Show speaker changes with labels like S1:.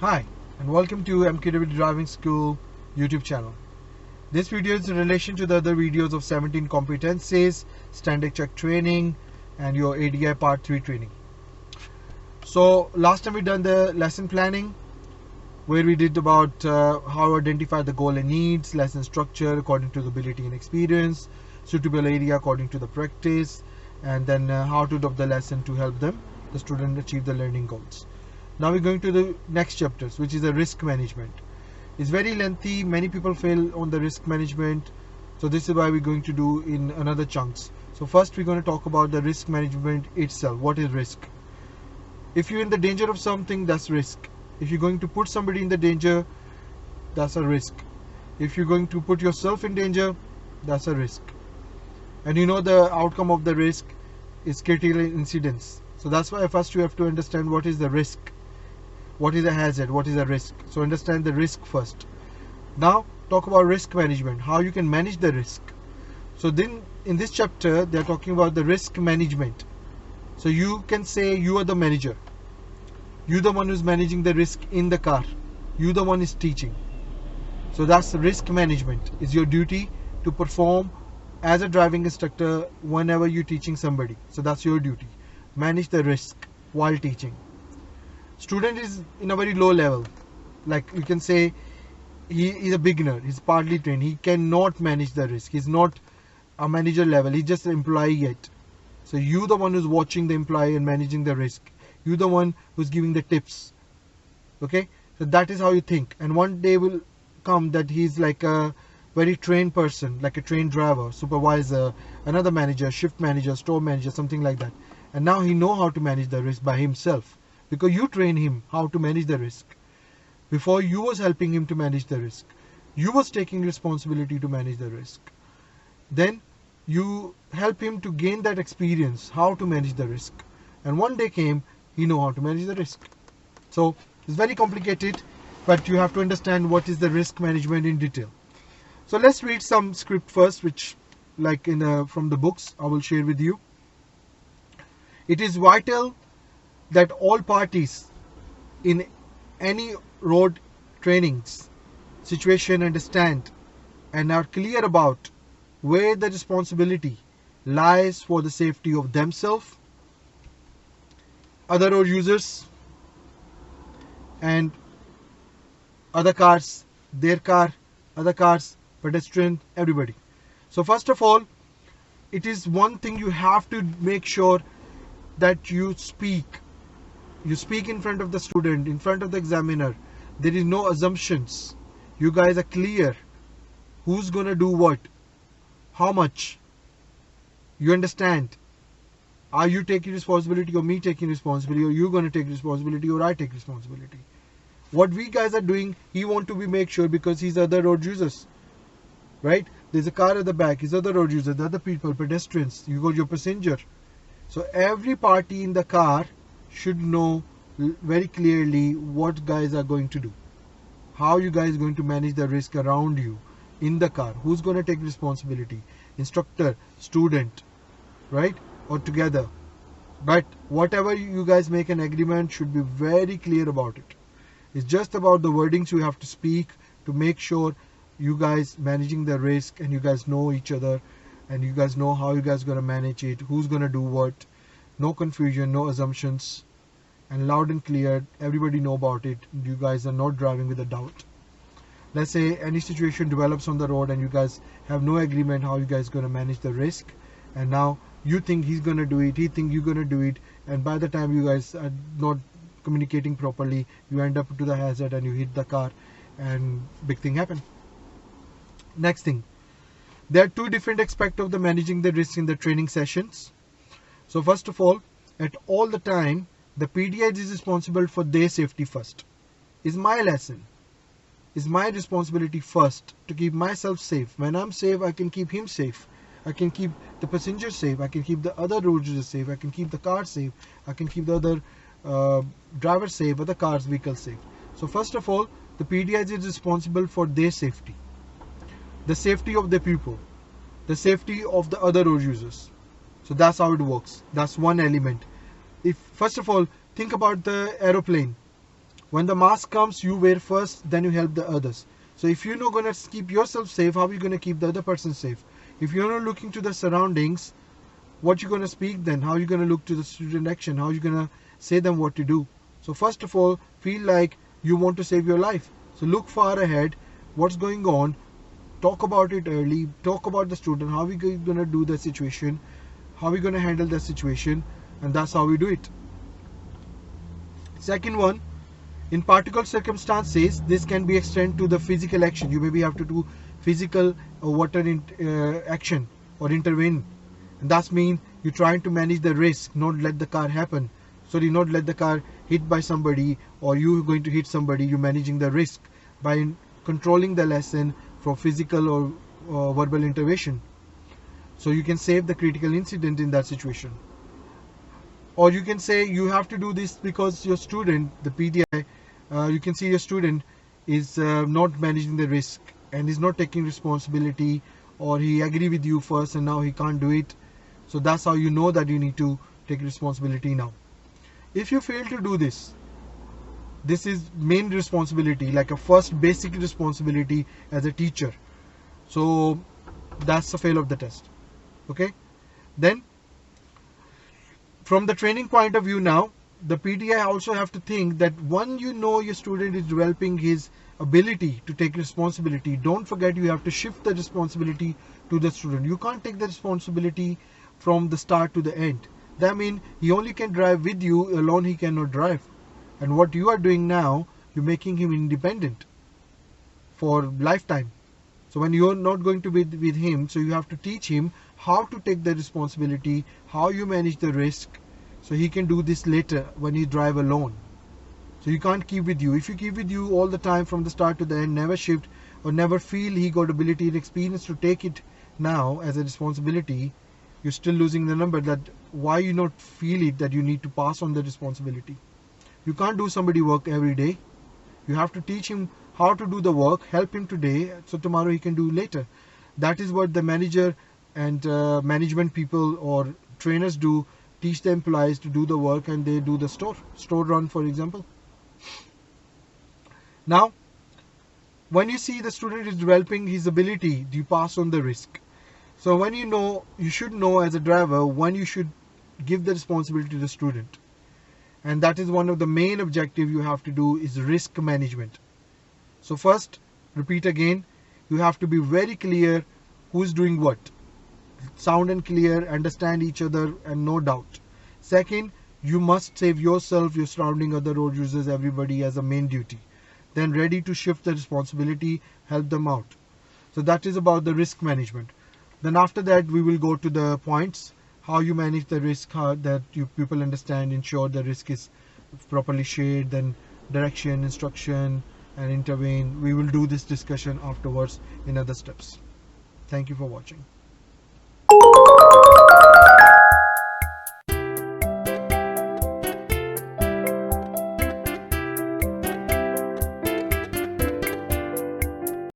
S1: Hi, and welcome to MQW Driving School YouTube channel. This video is in relation to the other videos of 17 competencies, standard check training, and your ADI part 3 training. So last time we done the lesson planning, where we did about how to identify the goal and needs, lesson structure according to the ability and experience, suitable area according to the practice, and then how to adopt the lesson to help the student achieve the learning goals. Now we're going to the next chapters, which is the risk management. It's very lengthy. Many people fail on the risk management. So this is why we're going to do in another chunks. So first we're going to talk about the risk management itself. What is risk? If you're in the danger of something, that's risk. If you're going to put somebody in the danger, that's a risk. If you're going to put yourself in danger, that's a risk. And you know the outcome of the risk is critical incidents. So that's why first you have to understand what is the risk. What is a hazard? What is a risk? So understand the risk first. Now talk about risk management, how you can manage the risk. So then in this chapter they are talking about the risk management. So you can say you are the manager. You're the one who's managing the risk in the car. You're the one who's teaching. So that's risk management. It's your duty to perform as a driving instructor whenever you're teaching somebody. So that's your duty. Manage the risk while teaching. Student is in a very low level, like you can say he is a beginner, he's partly trained, he cannot manage the risk, he's not a manager level, he's just an employee yet. So you the one who's watching the employee and managing the risk, you the one who's giving the tips. Okay, so that is how you think, and one day will come that he's like a very trained person, like a trained driver, supervisor, another manager, shift manager, store manager, something like that, and now he know how to manage the risk by himself. Because you train him how to manage the risk. Before you was helping him to manage the risk. You was taking responsibility to manage the risk. Then you help him to gain that experience, how to manage the risk. And one day came, he know how to manage the risk. So it's very complicated, but you have to understand what is the risk management in detail. So let's read some script first, which like from the books I will share with you. It is vital that all parties in any road trainings situation understand and are clear about where the responsibility lies for the safety of themselves, other road users, and other cars, their car, other cars, pedestrian, everybody. So first of all, it is one thing you have to make sure that you speak in front of the student, in front of the examiner. There is no assumptions. You guys are clear who's gonna do what, how much. You understand, are you taking responsibility or me taking responsibility, or you gonna take responsibility or I take responsibility. What we guys are doing, he want to be make sure, because he's other road users, right? There's a car at the back, he's other road users, the other people, pedestrians, you got your passenger. So every party in the car should know very clearly what guys are going to do, how you guys are going to manage the risk around you in the car, who's going to take responsibility, instructor, student, right, or together. But whatever you guys make an agreement should be very clear about it. It's just about the wordings you have to speak to make sure you guys managing the risk, and you guys know each other, and you guys know how you guys going to manage it, who's going to do what. No confusion, no assumptions, and loud and clear, everybody know about it. You guys are not driving with a doubt. Let's say any situation develops on the road and you guys have no agreement how you guys going to manage the risk, and now you think he's going to do it, he think you're going to do it, and by the time you guys are not communicating properly, you end up to the hazard and you hit the car and big thing happen. Next thing, there are two different aspects of the managing the risk in the training sessions. So first of all, at all the time, the PDI is responsible for their safety first. It's my lesson. It's my responsibility first to keep myself safe. When I'm safe, I can keep him safe. I can keep the passenger safe. I can keep the other road users safe. I can keep the car safe. I can keep the other driver safe, other cars, vehicles safe. So first of all, the PDI is responsible for their safety. The safety of the people. The safety of the other road users. So that's how it works. That's one element. If first of all, think about the aeroplane. When the mask comes, you wear first, then you help the others. So if you're not going to keep yourself safe, how are you going to keep the other person safe? If you're not looking to the surroundings, what you're going to speak then? How are you going to look to the student action? How are you going to say them what to do? So first of all, feel like you want to save your life. So look far ahead, what's going on, talk about it early, talk about the student, how are we going to do the situation, how are we going to handle the situation, and that's how we do it. Second one, in particular circumstances, this can be extended to the physical action. You maybe have to do physical water action or intervene. And that means you're trying to manage the risk, not let the car happen. Sorry, not let the car hit by somebody or you going to hit somebody. You're managing the risk by controlling the lesson from physical or verbal intervention. So you can save the critical incident in that situation. Or you can say you have to do this because your student, the PDI, you can see your student is not managing the risk and is not taking responsibility, or he agree with you first and now he can't do it. So that's how you know that you need to take responsibility now. If you fail to do this, this is main responsibility, like a first basic responsibility as a teacher. So that's the fail of the test. Okay. Then from the training point of view now, the PDI also have to think that when you know your student is developing his ability to take responsibility, don't forget you have to shift the responsibility to the student. You can't take the responsibility from the start to the end. That means he only can drive with you, alone he cannot drive. And what you are doing now, you're making him independent for lifetime. So when you're not going to be with him, so you have to teach him how to take the responsibility, how you manage the risk, so he can do this later when he drive alone. So you can't keep with you. If you keep with you all the time from the start to the end, never shift or never feel he got ability and experience to take it now as a responsibility, you're still losing the number. That why you not feel it that you need to pass on the responsibility. You can't do somebody work every day. You have to teach him how to do the work, help him today, so tomorrow he can do later. That is what the manager and management people or trainers do, teach the employees to do the work, and they do the store run, for example. Now, when you see the student is developing his ability, you pass on the risk. So when you know, you should know as a driver when you should give the responsibility to the student. And that is one of the main objectives you have to do is risk management. So first, repeat again, you have to be very clear who's doing what. Sound and clear, understand each other and no doubt. Second, you must save yourself, your surrounding, other road users, everybody as a main duty. Then ready to shift the responsibility, help them out. So that is about the risk management. Then after that, we will go to the points, how you manage the risk, how that you people understand, ensure the risk is properly shared, then direction, instruction, and intervene. We will do this discussion afterwards in other steps. Thank you for watching.